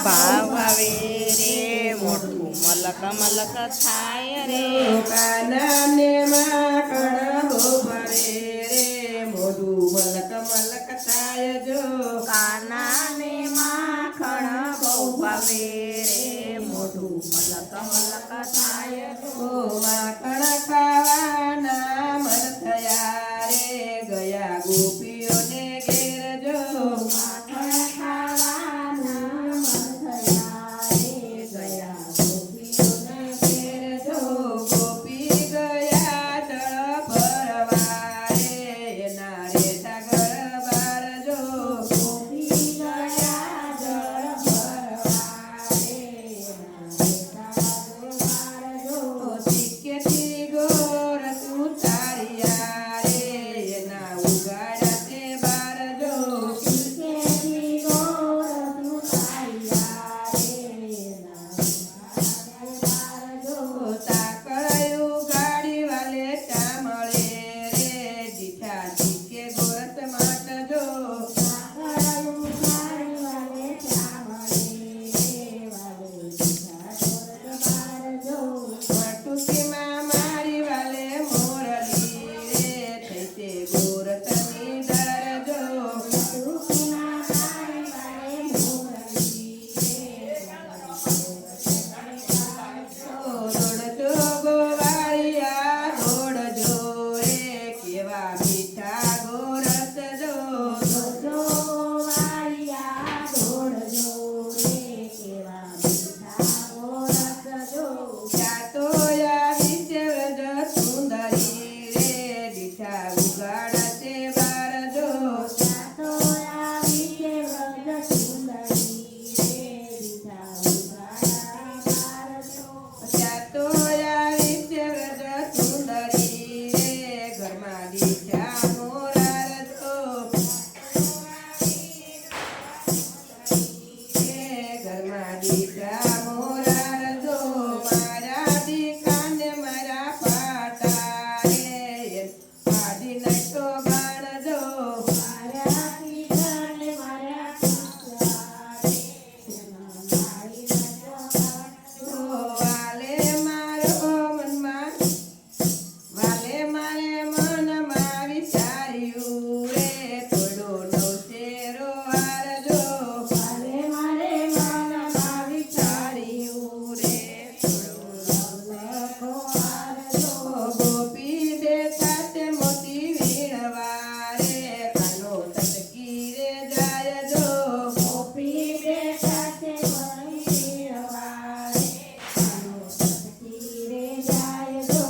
ભાવ આવે રે મોઢું મલક મલક થાય રે કાનાને માખણ બહુ ભરે રે મોઢું મલક મલક થાય જો કાનાને માખણ બહુ ભાવે રે મોઢું મલક મલક થાય ઓ માખણ ખાવાના મન થયા રે ગયા ગોપીઓને ઘેર જો માખણ ખાવાના મન થયા રે ગયા ગોપીઓને ઘેર જો ગોપી ગયા જળ ભરવા રે એના રેતા ઘર બાર જો ગોપી ગયા જળ ભરવા રે સિક્કેથી ગોરસ ઉતાર્યા રે એના ઉગાડા તે બાર જો સિક્કેથી ગોરસ ઉતાર્યા રે સાકળ ઉગાડી વાલે ચામળે રે દીઠા સિક્કે ગોરસ માટ જો માટુકીમાં મારી વાલે મોરલી રે થઈ તે ગોરસની દર જો દોડજો ગોવાળિયા દોડજો રે કેવા મીઠા ગોરસ જો ચાતો આવી છે વ્રજ સુંદરી રે દીઠા ઉગાડા તે બાર જો ચાતો આવી છે વ્રજ સુંદરી રે ઘરમાં દીઠા મોરાર જો ઘરમાં દીઠા મોરાર જો મારા દીકાને મારા પાટા રે આદિ નટો ગાણ જો વાલે મારો મનમાં વાલે મારે મનમાં વિચાર્યું રે થોડો નવશેરો વારજો વાલે મારે મનમાં વિચાર્યું રે થોડો નવલખો વારજો ગોપી બેઠા તે મોતી વીણવા રે કાનો તટકી રે જાય જો ગોપી બેઠા તે મોતી વીણવા રે કાનો તટકી રે જાય જો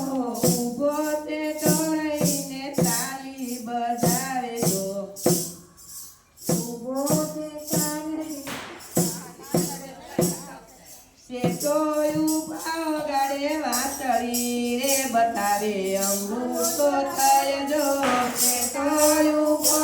ઊભો તે તોડીને તાલી બજાવે જો શેઠો ઉભા ગાડે વાતળી રે બતાવે અંગૂઠો થાય જો શેઠો ઉભો